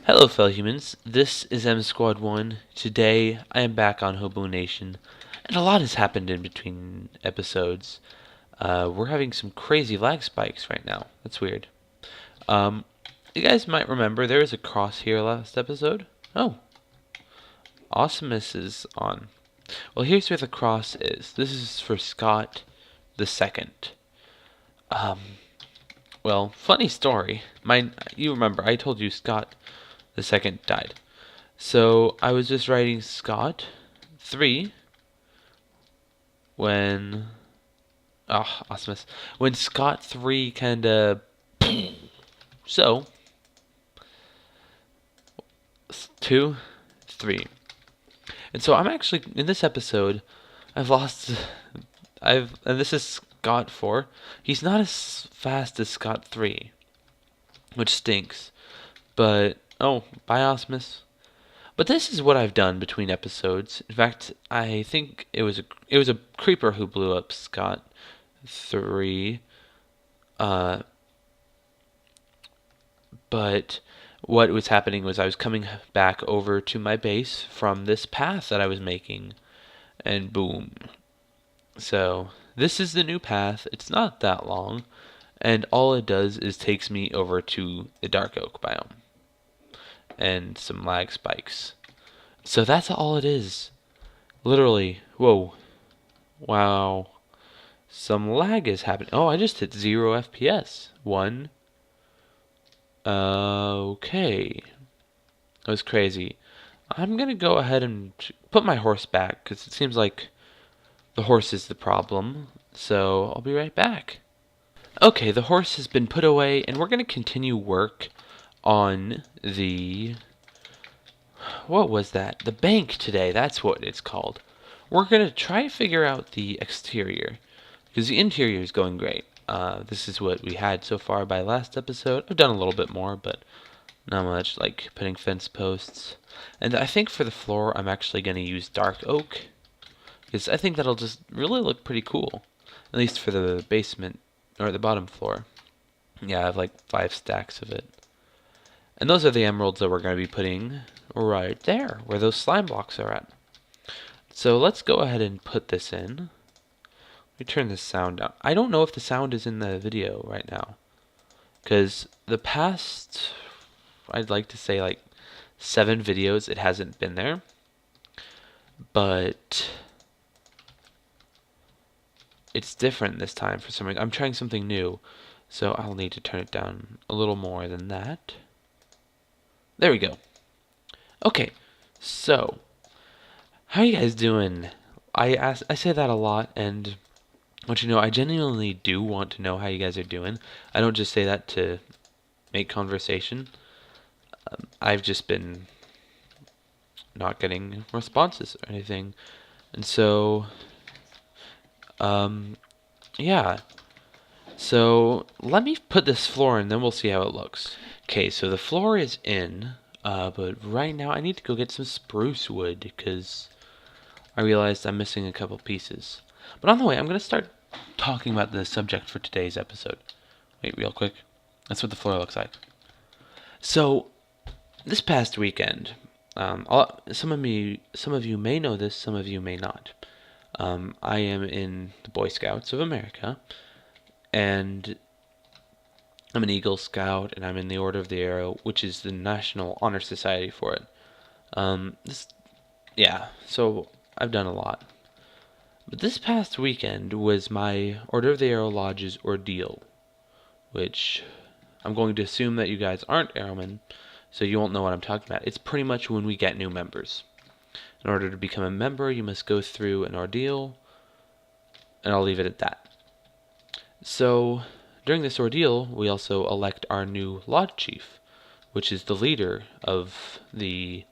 Hello fellow humans, this is M Squad 1. Today I am back on HoboNation, and a lot has happened in between episodes. We're having some crazy lag spikes right now. That's weird. Um, you guys might remember there was a cross here last episode. Oh, Awesomeness is on. Well, here's where the cross is. This is for Scott the Second. Well, funny story. You remember I told you Scott the Second died. So I was just writing Scott 3 when awesomeness. When Scott 3 kinda so 2 3. And so I'm actually in this episode and this is Scott 4. He's not as fast as Scott 3, which stinks. But bye awesomeness. But this is what I've done between episodes. In fact, I think it was a creeper who blew up Scott 3. But what was happening was I was coming back over to my base from this path that I was making, and boom. So this is the new path. It's not that long, and all it does is takes me over to the dark oak biome and some lag spikes. So that's all it is. Literally. Whoa. Wow. Some lag is happening. Oh, I just hit 0 FPS. 1. Okay. That was crazy. I'm going to go ahead and put my horse back because it seems like the horse is the problem. So I'll be right back. Okay, the horse has been put away, and we're going to continue work on the... What was that? The bank today. That's what it's called. We're going to try to figure out the exterior, because the interior is going great. This is what we had so far by last episode. I've done a little bit more, but not much, like putting fence posts. And I think for the floor, I'm actually going to use dark oak, because I think that'll just really look pretty cool, at least for the basement, or the bottom floor. Yeah, I have like 5 stacks of it. And those are the emeralds that we're going to be putting right there, where those slime blocks are at. So let's go ahead and put this in. Let me turn this sound down. I don't know if the sound is in the video right now, because the past, I'd like to say like 7 videos, it hasn't been there. But it's different this time for some reason. I'm trying something new, so I'll need to turn it down a little more than that. There we go. Okay, so how are you guys doing? I say that a lot, and I genuinely do want to know how you guys are doing. I don't just say that to make conversation. I've just been not getting responses or anything, and so yeah. So let me put this floor in, then we'll see how it looks. Okay, so the floor is in, but right now I need to go get some spruce wood because I realized I'm missing a couple pieces. But on the way, I'm going to start talking about the subject for today's episode. Wait, real quick. That's what the floor looks like. So, this past weekend, some of you may know this, some of you may not. I am in the Boy Scouts of America, and I'm an Eagle Scout, and I'm in the Order of the Arrow, which is the National Honor Society for it. So I've done a lot. But this past weekend was my Order of the Arrow Lodge's ordeal, which I'm going to assume that you guys aren't Arrowmen, so you won't know what I'm talking about. It's pretty much when we get new members. In order to become a member, you must go through an ordeal, and I'll leave it at that. So, during this ordeal, we also elect our new Lodge Chief, which is the leader of the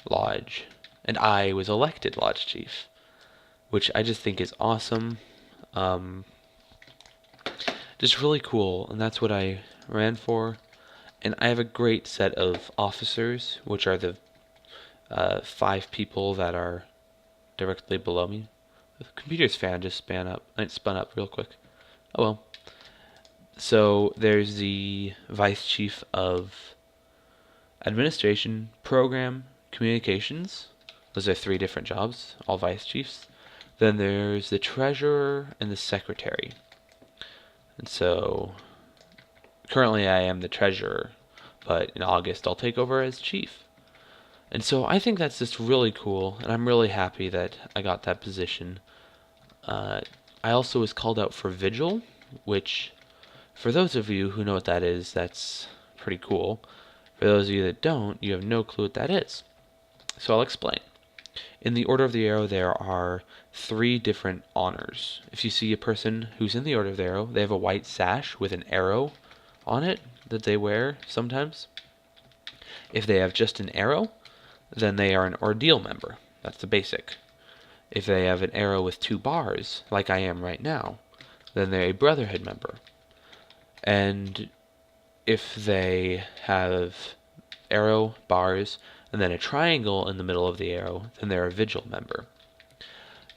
Lodge. And I was elected Lodge Chief, which I just think is awesome. Just really cool, and that's what I ran for. And I have a great set of officers, which are the 5 people that are directly below me. The computer's fan just spun up real quick. Oh well. So there's the Vice Chief of administration, program, communications. Those are 3 different jobs, all vice chiefs. Then there's the treasurer and the secretary. And so currently I am the treasurer, but in August I'll take over as chief. And so I think that's just really cool, and I'm really happy that I got that position. I also was called out for vigil, which, for those of you who know what that is, that's pretty cool. For those of you that don't, you have no clue what that is. So I'll explain. In the Order of the Arrow, there are 3 different honors. If you see a person who's in the Order of the Arrow, they have a white sash with an arrow on it that they wear sometimes. If they have just an arrow, then they are an ordeal member. That's the basic. If they have an arrow with 2 bars, like I am right now, then they're a brotherhood member. And if they have arrow, bars, and then a triangle in the middle of the arrow, then they're a vigil member.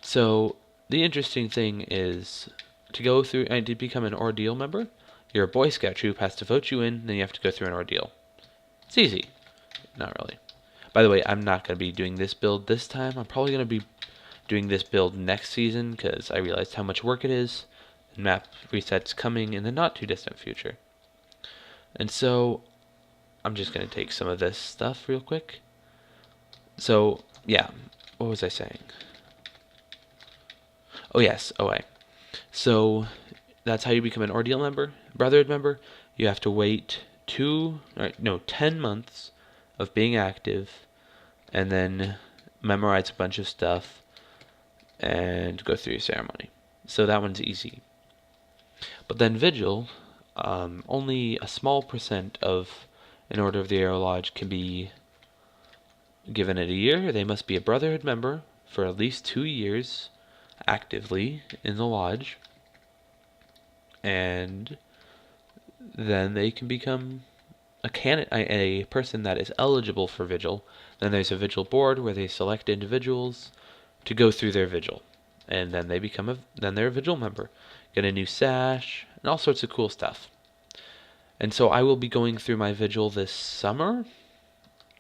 So the interesting thing is, to go through and to become an ordeal member, your Boy Scout troop has to vote you in, then you have to go through an ordeal. It's easy. Not really. By the way, I'm not going to be doing this build this time. I'm probably going to be doing this build next season because I realized how much work it is. And map resets coming in the not too distant future. And so I'm just going to take some of this stuff real quick. So, yeah, what was I saying? Oh, yes, OA. So that's how you become an ordeal member, brotherhood member. You have to wait 10 months of being active, and then memorize a bunch of stuff and go through your ceremony. So that one's easy. But then Vigil, only a small percent of an Order of the Arrow Lodge can be given it a year. They must be a Brotherhood member for at least 2 years actively in the lodge, and then they can become a person that is eligible for Vigil. Then there's a Vigil board where they select individuals to go through their Vigil, and then they're a Vigil member, get a new sash, and all sorts of cool stuff. And so I will be going through my Vigil this summer.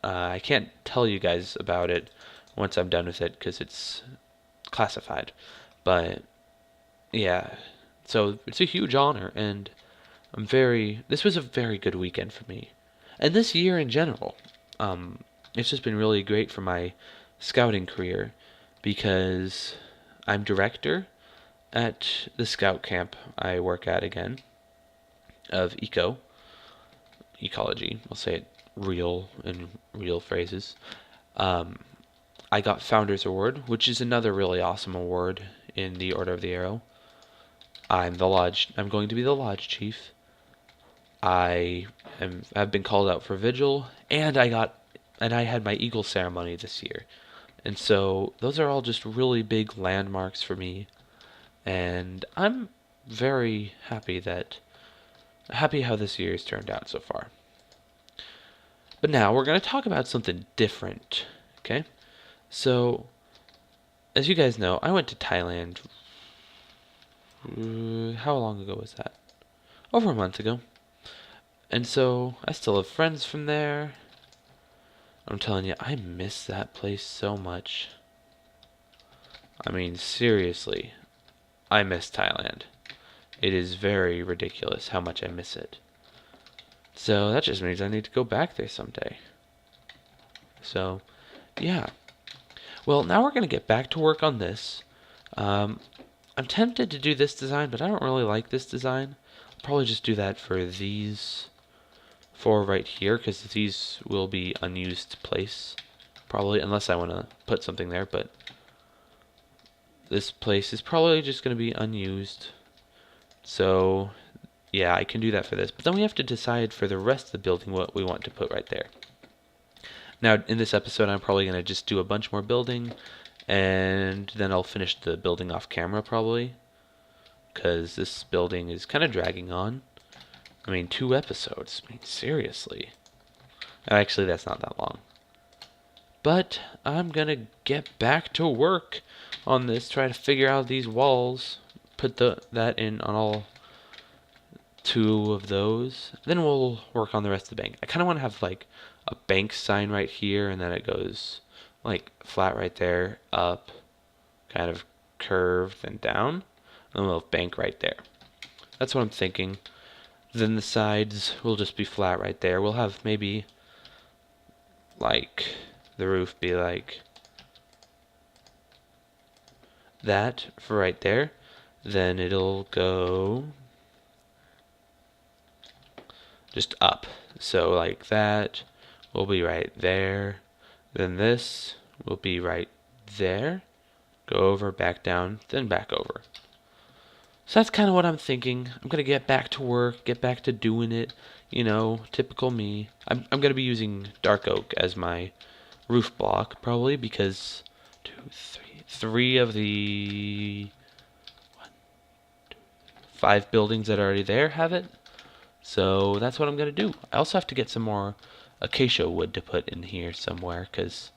I can't tell you guys about it once I'm done with it because it's classified. But yeah, so it's a huge honor, and this was a very good weekend for me. And this year in general, it's just been really great for my scouting career because I'm director at the scout camp I work at again of ecology. I'll say it in real phrases. I got Founders Award, which is another really awesome award in the Order of the Arrow. I'm going to be the lodge chief. I've been called out for Vigil, and I had my Eagle ceremony this year. And so those are all just really big landmarks for me, and I'm very happy how this year's turned out so far. But now we're going to talk about something different, okay? So, as you guys know, I went to Thailand. How long ago was that? Over a month ago. And so, I still have friends from there. I'm telling you, I miss that place so much. I mean, seriously, I miss Thailand. It is very ridiculous how much I miss it. So, that just means I need to go back there someday. So, yeah. Well, now we're going to get back to work on this. I'm tempted to do this design, but I don't really like this design. I'll probably just do that for these 4 right here, because these will be unused place, probably, unless I want to put something there, but this place is probably just going to be unused. So, yeah, I can do that for this. But then we have to decide for the rest of the building what we want to put right there. Now, in this episode, I'm probably going to just do a bunch more building, and then I'll finish the building off camera, probably, because this building is kind of dragging on. I mean, 2 episodes. I mean, seriously. Actually, that's not that long. But I'm going to get back to work on this, try to figure out these walls, put that in on all 2 of those. Then we'll work on the rest of the bank. I kind of want to have like a bank sign right here, and then it goes like flat right there, up, kind of curved and down, and we'll have bank right there. That's what I'm thinking. Then the sides will just be flat right there. We'll have maybe like the roof be like that for right there. Then it'll go just up. So like that will be right there. Then this will be right there. Go over, back down, then back over. So that's kind of what I'm thinking. I'm going to get back to work, get back to doing it. You know, typical me. I'm going to be using dark oak as my roof block, probably, because 3 of the 5 buildings that are already there have it. So that's what I'm going to do. I also have to get some more acacia wood to put in here somewhere, because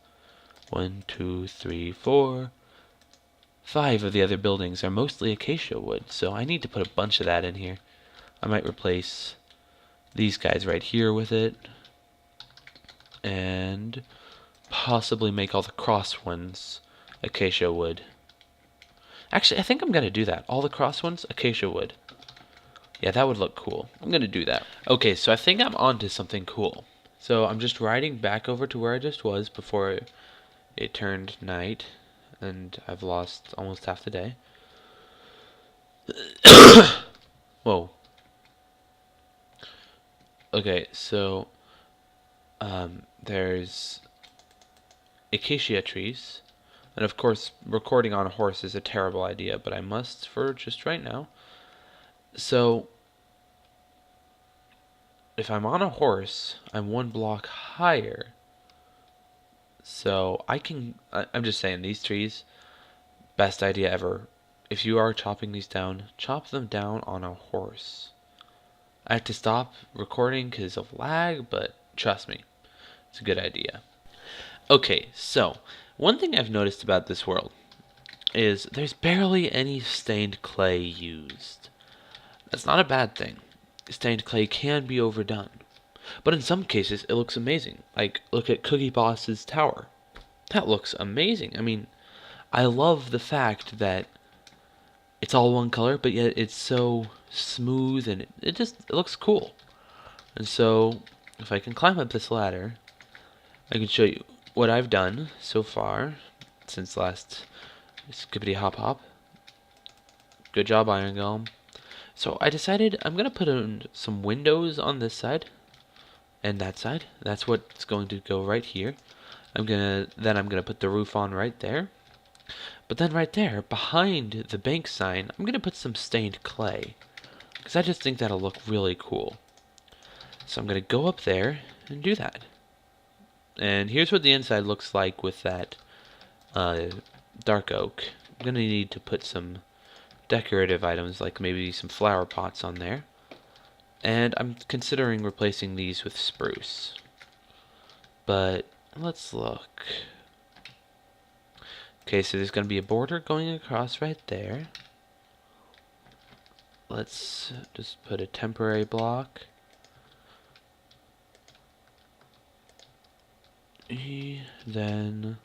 1, 2, 3, 4... 5 of the other buildings are mostly acacia wood, so I need to put a bunch of that in here. I might replace these guys right here with it, and possibly make all the cross ones acacia wood. Actually, I think I'm going to do that. All the cross ones, acacia wood. Yeah, that would look cool. I'm going to do that. Okay, so I think I'm on to something cool. So I'm just riding back over to where I just was before it turned night. And I've lost almost half the day. Whoa. Okay, so there's acacia trees. And of course, recording on a horse is a terrible idea, but I must for just right now. So, if I'm on a horse, I'm 1 block higher. So I'm just saying, these trees, best idea ever. If you are chopping these down, chop them down on a horse. I had to stop recording because of lag, but trust me, it's a good idea. Okay, so one thing I've noticed about this world is there's barely any stained clay used. That's not a bad thing. Stained clay can be overdone. But in some cases, it looks amazing. Like, look at Cookie Boss's tower. That looks amazing. I mean, I love the fact that it's all one color, but yet it's so smooth, and it looks cool. And so, if I can climb up this ladder, I can show you what I've done so far since last Skippity Hop Hop. Good job, Iron Golem. So I decided I'm going to put in some windows on this side and that side. That's what's going to go right here. I'm gonna put the roof on right there. But then right there, behind the bank sign, I'm gonna put some stained clay, because I just think that'll look really cool. So I'm gonna go up there and do that. And here's what the inside looks like with that dark oak. I'm gonna need to put some decorative items, like maybe some flower pots on there. And I'm considering replacing these with spruce. But let's look. Okay, so there's going to be a border going across right there. Let's just put a temporary block. Then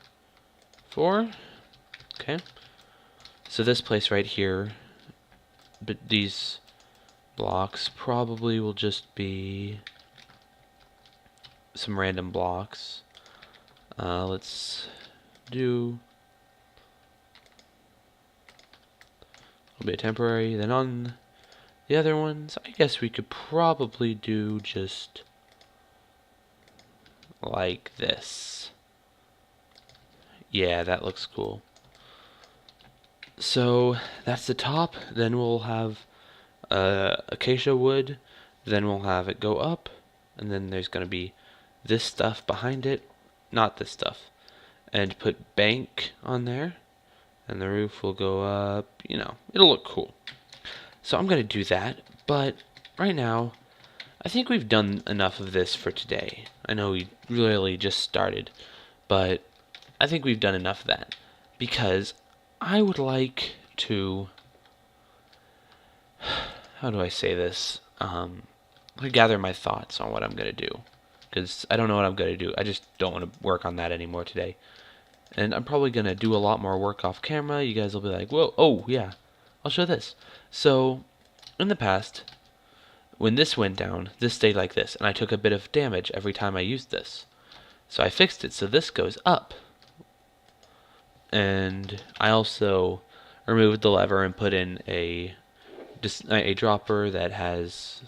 4. Okay. So this place right here, but these blocks probably will just be some random blocks. Let's do a bit temporary. Then on the other ones, I guess we could probably do just like this. Yeah, that looks cool. So that's the top. Then we'll have acacia wood. Then we'll have it go up, and then there's going to be this stuff behind it. Not this stuff. And put bank on there, and the roof will go up. You know, it'll look cool. So I'm going to do that, but right now, I think we've done enough of this for today. I know we really just started, but I think we've done enough of that, because I would like to, how do I say this? gather my thoughts on what I'm going to do. Because I don't know what I'm going to do. I just don't want to work on that anymore today. And I'm probably going to do a lot more work off camera. You guys will be like, whoa, oh, yeah, I'll show this. So, in the past, when this went down, this stayed like this. And I took a bit of damage every time I used this. So I fixed it so this goes up. And I also removed the lever and put in a dropper that has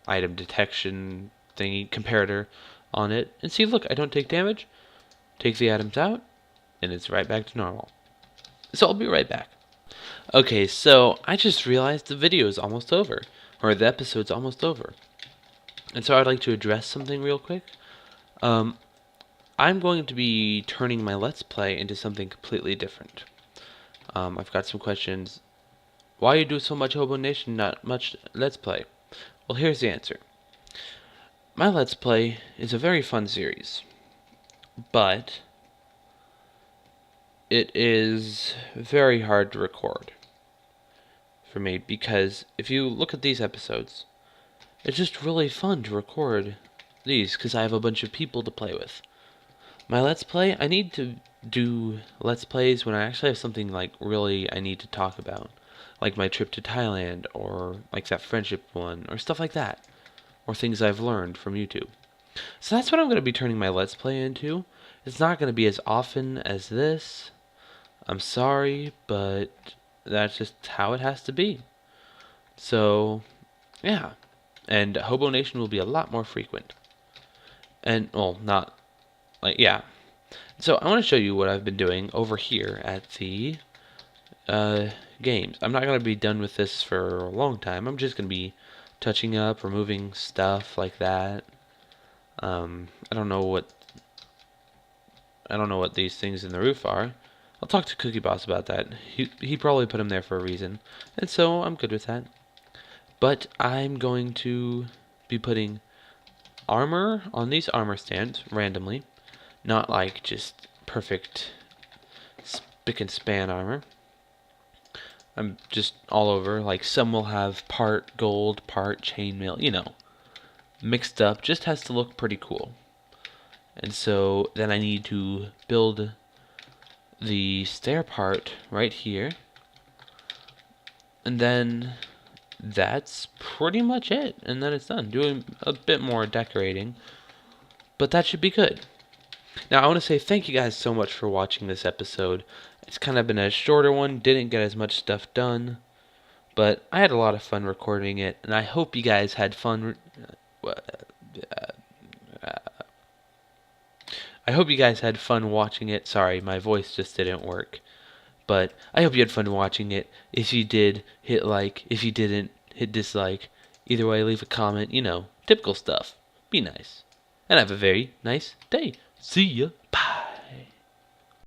item detection thingy comparator on it. And see, look, I don't take damage. Take the items out, and it's right back to normal. So I'll be right back. Okay, so I just realized the video is almost over, or the episode's almost over. And so I'd like to address something real quick. I'm going to be turning my Let's Play into something completely different. I've got some questions. Why you do so much HoboNation, not much Let's Play? Well, here's the answer. My Let's Play is a very fun series, but it is very hard to record for me, because if you look at these episodes, it's just really fun to record these because I have a bunch of people to play with. My Let's Play, I need to do Let's Plays when I actually have something like really I need to talk about, like my trip to Thailand, or like that friendship one, or stuff like that, or things I've learned from YouTube. So that's what I'm going to be turning my Let's Play into. It's not going to be as often as this. I'm sorry, but that's just how it has to be. So, yeah. And HoboNation will be a lot more frequent. And, well, not, like, yeah. So, I want to show you what I've been doing over here at the games. I'm not going to be done with this for a long time. I'm just going to be touching up, removing stuff like that. I don't know what these things in the roof are. I'll talk to Cookie Boss about that. He probably put them there for a reason, and so I'm good with that. But I'm going to be putting armor on these armor stands randomly, not like just perfect spick and span armor. I'm just all over. Like, some will have part gold, part chainmail, you know, mixed up. Just has to look pretty cool. And so then I need to build the stair part right here, and then that's pretty much it, and then it's done. Doing a bit more decorating, but that should be good. Now I want to say thank you guys so much for watching this episode. It's kind of been a shorter one, didn't get as much stuff done, but I had a lot of fun recording it, and I hope you guys had fun. I hope you guys had fun watching it. Sorry, my voice just didn't work. But I hope you had fun watching it. If you did, hit like. If you didn't, hit dislike. Either way, leave a comment. You know, typical stuff. Be nice. And have a very nice day. See ya. Bye.